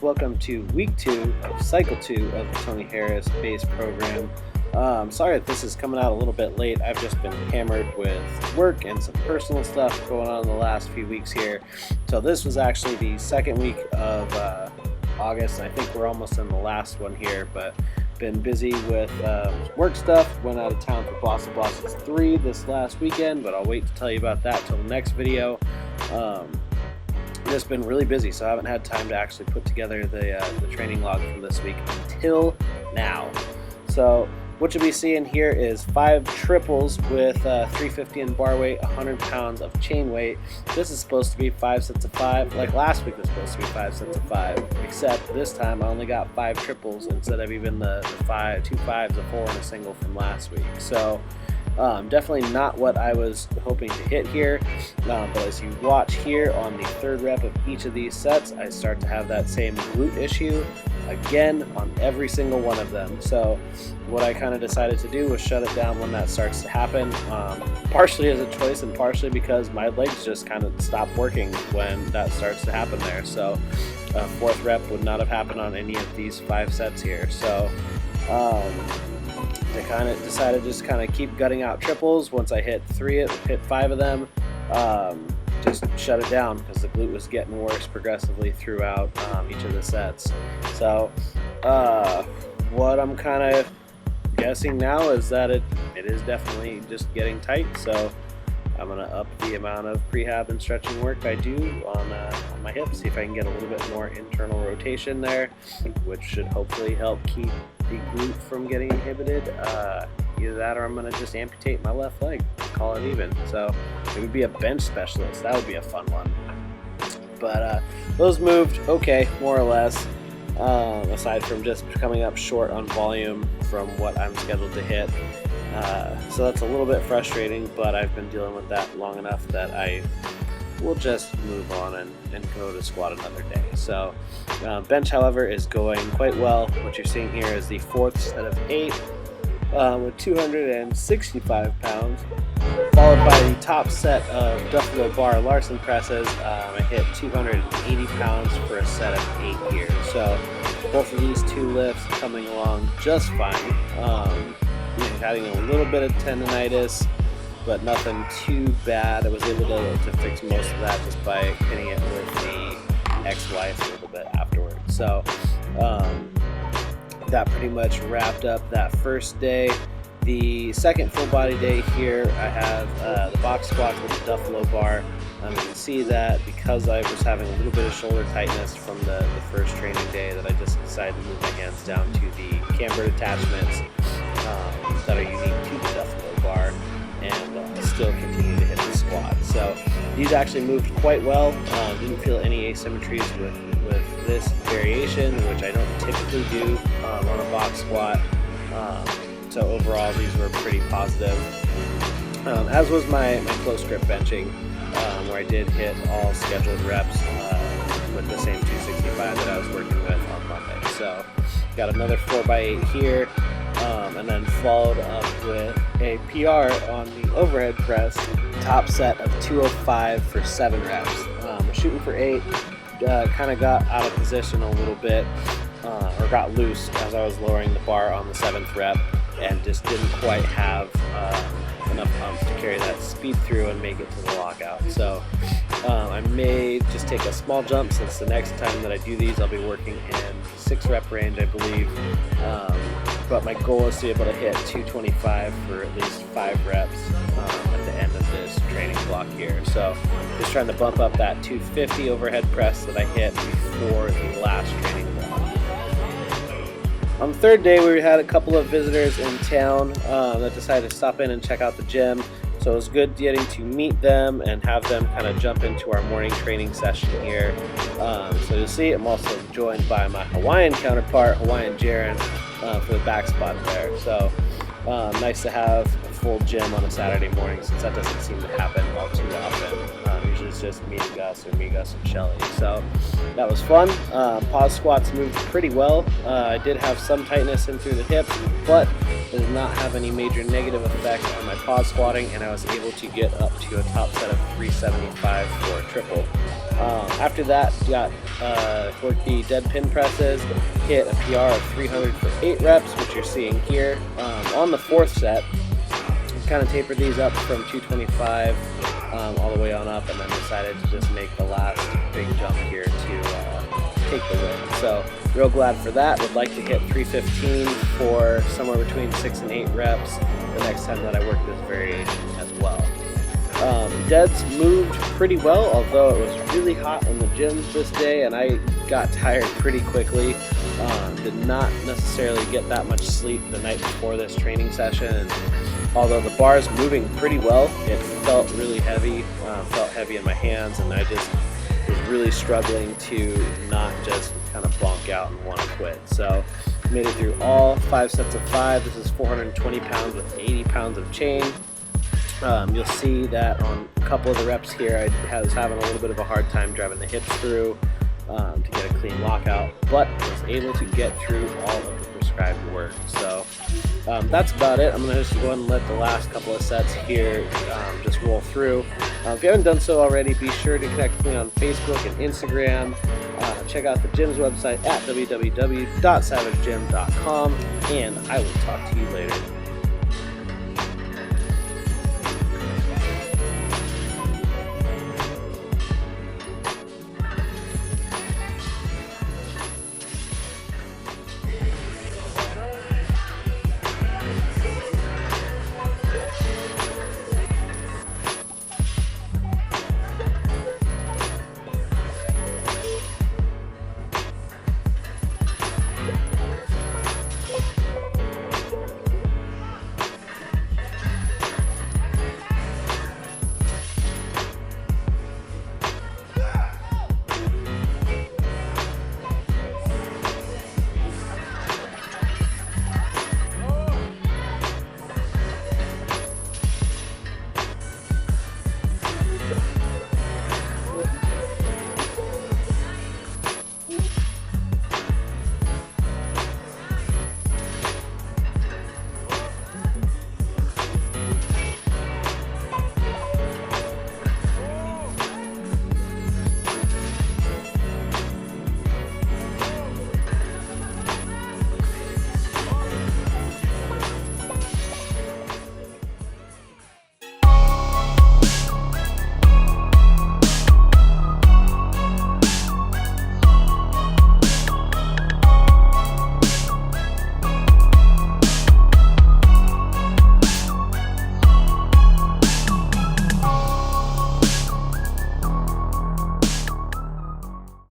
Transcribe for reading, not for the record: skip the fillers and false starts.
guys, welcome to week 2 of cycle 2 of the Tony Harris base program. Sorry that this is coming out a little bit late. I've just been hammered with work and some personal stuff going on in the last few weeks here. So this was actually the second week of August. I think we're almost in the last one here, but been busy with work stuff. Went out of town for Boss of Bosses 3 this last weekend, but I'll wait to tell you about that till the next video. Just been really busy, so I haven't had time to actually put together the training log from this week until now. So what you'll be seeing here is 5 triples with 350 in bar weight, 100 pounds of chain weight. This is supposed to be 5 sets of 5. Like last week was supposed to be 5 sets of 5, except this time I only got 5 triples instead of even the 2 5s, a 4, and a single from last week. So definitely not what I was hoping to hit here, but as you watch here on the 3rd rep of each of these sets, I start to have that same glute issue again on every single one of them. So what I kind of decided to do was shut it down when that starts to happen, partially as a choice and partially because my legs just kind of stop working when that starts to happen there. So 4th rep would not have happened on any of these 5 sets here. So I kind of decided just kind of keep gutting out triples. Once I hit 5 of them, just shut it down because the glute was getting worse progressively throughout each of the sets. So what I'm kind of guessing now is that it is definitely just getting tight. So I'm going to up the amount of prehab and stretching work I do on my hips, see if I can get a little bit more internal rotation there, which should hopefully help keep the glute from getting inhibited. Either that or I'm going to just amputate my left leg, call it even. So it would be a bench specialist. That would be a fun one. But those moved okay, more or less, aside from just coming up short on volume from what I'm scheduled to hit. So that's a little bit frustrating, but I've been dealing with that long enough that I will just move on and go to squat another day. So bench, however, is going quite well. What you're seeing here is the 4th set of 8 with 265 pounds, followed by the top set of Duffalo bar Larsen presses. I hit 280 pounds for a set of 8 here. So both of these 2 lifts coming along just fine. Having a little bit of tendonitis, but nothing too bad. I was able to fix most of that just by hitting it with the ex-wife a little bit afterwards. So that pretty much wrapped up that first day. The second full body day here, I have the box squats with the Duffalo bar. You can see that because I was having a little bit of shoulder tightness from the first training day, that I just decided to move my hands down to the cambered attachments that are unique to the Duffalo bar, and still continue to hit the squat. So these actually moved quite well. Didn't feel any asymmetries with this variation, which I don't typically do on a box squat. So overall, these were pretty positive. As was my close grip benching, where I did hit all scheduled reps with the same 265 that I was working with on Monday. So got another 4x8 here, and then followed up with a PR on the overhead press, top set of 205 for 7 reps. We're shooting for 8, kind of got out of position a little bit, or got loose as I was lowering the bar on the 7th rep, and just didn't quite have enough pump to carry that speed through and make it to the lockout. So I may just take a small jump, since the next time that I do these I'll be working in 6 rep range, I believe, but my goal is to be able to hit 225 for at least 5 reps at the end of this training block here. So just trying to bump up that 250 overhead press that I hit before the last training block. On the 3rd day, we had a couple of visitors in town that decided to stop in and check out the gym. So it was good getting to meet them and have them kind of jump into our morning training session here. So you'll see I'm also joined by my Hawaiian counterpart, Hawaiian Jeron, for the back spot there. So nice to have a full gym on a Saturday morning, since that doesn't seem to happen all too often Usually it's just me and Gus, or me, Gus, and Shelly. So that was fun. Pause squats moved pretty well. I did have some tightness in through the hips, but does not have any major negative effect on my pause squatting, and I was able to get up to a top set of 375 for a triple. After that, worked the dead pin presses, hit a PR of 300 for 8 reps, which you're seeing here. On the 4th set, kind of tapered these up from 225 all the way on up, and then decided to just make the last big jump here to take the win. So real glad for that. Would like to hit 315 for somewhere between 6 and 8 reps the next time that I work this variation as well. Deads moved pretty well, although it was really hot in the gym this day and I got tired pretty quickly. Did not necessarily get that much sleep the night before this training session, and although the bar is moving pretty well, it felt really heavy, felt heavy in my hands, and I just was really struggling to not just kind of bonk out and want to quit. So made it through all 5 sets of 5. This is 420 pounds with 80 pounds of chain. You'll see that on a couple of the reps here, I was having a little bit of a hard time driving the hips through to get a clean lockout, but was able to get through all of the prescribed work. So that's about it. I'm going to just go ahead and let the last couple of sets here just roll through. If you haven't done so already, be sure to connect with me on Facebook and Instagram. Check out the gym's website at www.savagegym.com, and I will talk to you later.